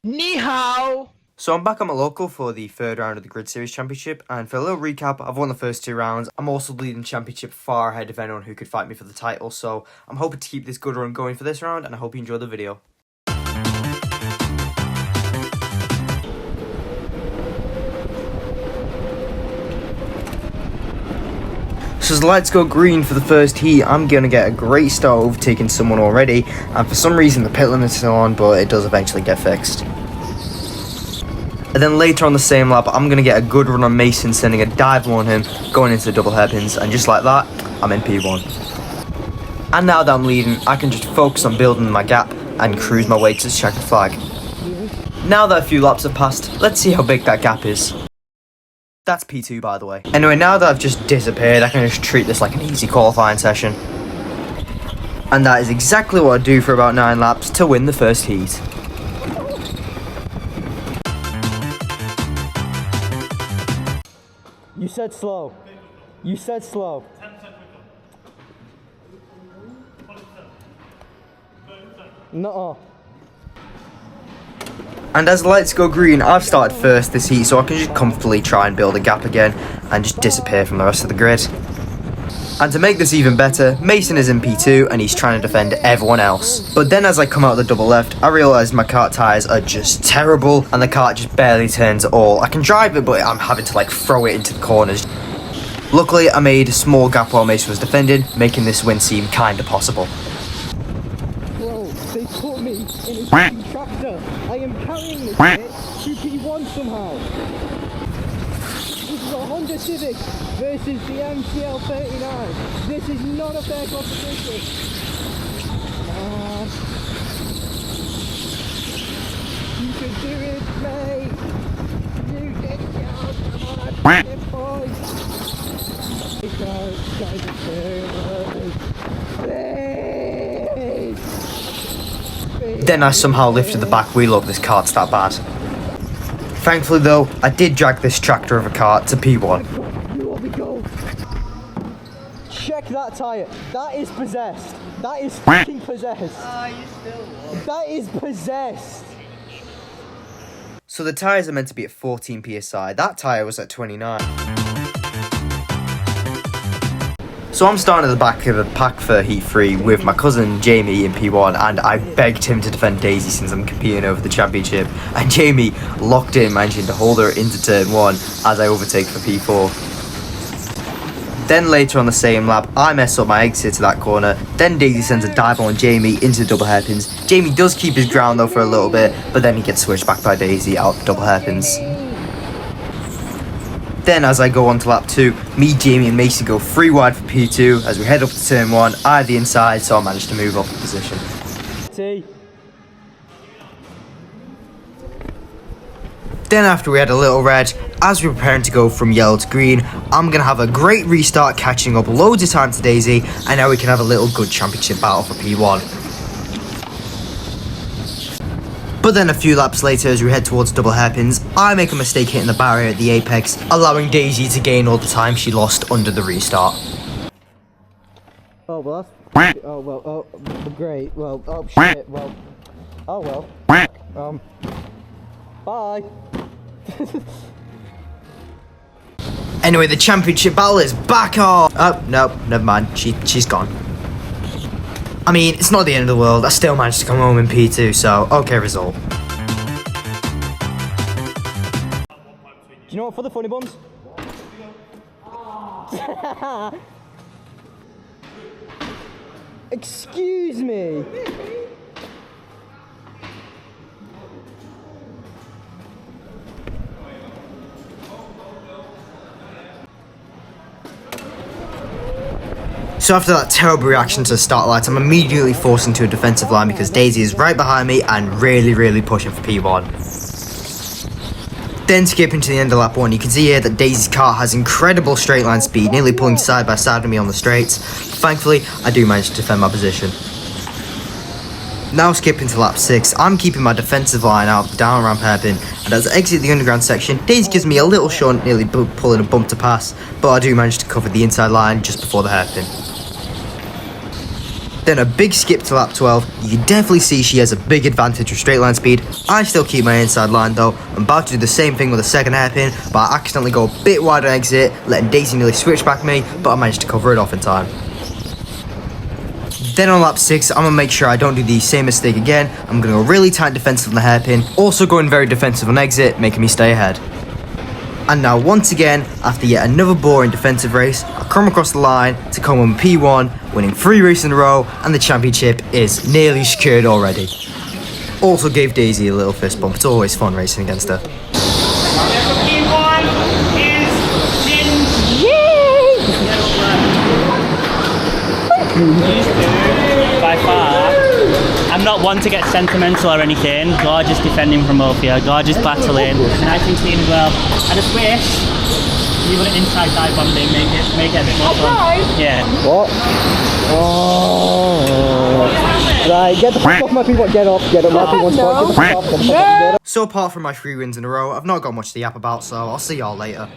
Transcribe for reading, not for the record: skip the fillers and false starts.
Ni hao! So I'm back at my local for the third round of the Grid Series Championship, and for a little recap, I've won the first two rounds. I'm also leading the championship far ahead of anyone who could fight me for the title, so I'm hoping to keep this good run going for this round, and I hope you enjoy the video. So as the lights go green for the first heat, I'm going to get a great start overtaking someone already, and for some reason the pit limit is still on, but it does eventually get fixed. And then later on the same lap, I'm going to get a good run on Mason, sending a dive on him, going into the double hairpins, and just like that, I'm in P1. And now that I'm leading, I can just focus on building my gap and cruise my way to the checkered flag. Now that a few laps have passed, let's see how big that gap is. That's P2, by the way. Anyway, now that I've just disappeared, I can just treat this like an easy qualifying session. And that is exactly what I do for about 9 laps to win the first heat. You said slow. You said slow. 10% quicker. Nuh-uh. And as the lights go green, I've started first this heat, so I can just comfortably try and build a gap again and just disappear from the rest of the grid. And to make this even better, Mason is in P2 and he's trying to defend everyone else. But then as I come out of the double left, I realise my kart tyres are just terrible and the kart just barely turns at all. I can drive it, but I'm having to throw it into the corners. Luckily, I made a small gap while Mason was defending, making this win seem kinda possible. Bro, they put me in a fucking tractor. I am carrying this shit to P1 somehow. This is a Honda Civic versus the MCL 39. This is not a fair competition. You can do it, mate. You can go. Come on, get points. Then I somehow lifted the back wheel up, this kart's that bad. Thankfully though, I did drag this tractor of a kart to P1. You want me go? Check that tyre. That is possessed. That is fucking possessed. That is possessed. So the tyres are meant to be at 14 psi, that tyre was at 29. So I'm starting at the back of the pack for Heat 3 with my cousin Jamie in P1, and I begged him to defend Daisy since I'm competing over the championship, and Jamie locked in, managing to hold her into turn 1 as I overtake for P4. Then later on the same lap, I mess up my exit to that corner, then Daisy sends a dive on Jamie into the double hairpins. Jamie does keep his ground though for a little bit, but then he gets switched back by Daisy out the double hairpins. Then as I go on to lap 2, me, Jamie and Mason go 3 wide for P2. As we head up to turn 1, I had the inside, so I managed to move up the position. Then after we had a little reg, as we were preparing to go from yellow to green, I'm going to have a great restart, catching up loads of time to Daisy, and now we can have a little good championship battle for P1. But then a few laps later, as we head towards double hairpins, I make a mistake hitting the barrier at the apex, allowing Daisy to gain all the time she lost under the restart. Oh well, that's... Oh well, oh great, well, oh shit, well, oh well, bye. Anyway, the championship battle is back on! Oh, no, never mind, she's gone. I mean, it's not the end of the world, I still managed to come home in P2, so okay result. Do you know what, for the funny buns? Excuse me. So after that terrible reaction to the start lights, I'm immediately forced into a defensive line because Daisy is right behind me and really pushing for P1. Then skipping to the end of lap 1, you can see here that Daisy's car has incredible straight line speed, nearly pulling side by side with me on the straights. Thankfully, I do manage to defend my position. Now skipping to lap 6, I'm keeping my defensive line out of the down ramp hairpin, and as I exit the underground section, Daisy gives me a little shunt, nearly pulling a bump to pass, but I do manage to cover the inside line just before the hairpin. Then a big skip to lap 12. You can definitely see she has a big advantage with straight line speed. I still keep my inside line though. I'm about to do the same thing with a second hairpin, but I accidentally go a bit wide on exit, letting Daisy nearly switch back me, but I managed to cover it off in time. Then on lap 6, I'm going to make sure I don't do the same mistake again. I'm going to go really tight defensive on the hairpin, also going very defensive on exit, making me stay ahead. And now once again, after yet another boring defensive race, I come across the line to come on P1, winning 3 races in a row, and the championship is nearly secured already. Also gave Daisy a little fist bump. It's always fun racing against her. P1 is in. These two, by far. I'm not one to get sentimental or anything. Gorgeous defending from Ophia, gorgeous battling. Nice and clean as well. I just wish you would an inside dive bombing, make it a bit more fun. Yeah. What? Oh. Right, get the fuck off my P1, get up, my P1 spot, get the fuck off, So apart from my 3 wins in a row, I've not got much to yap about, so I'll see y'all later.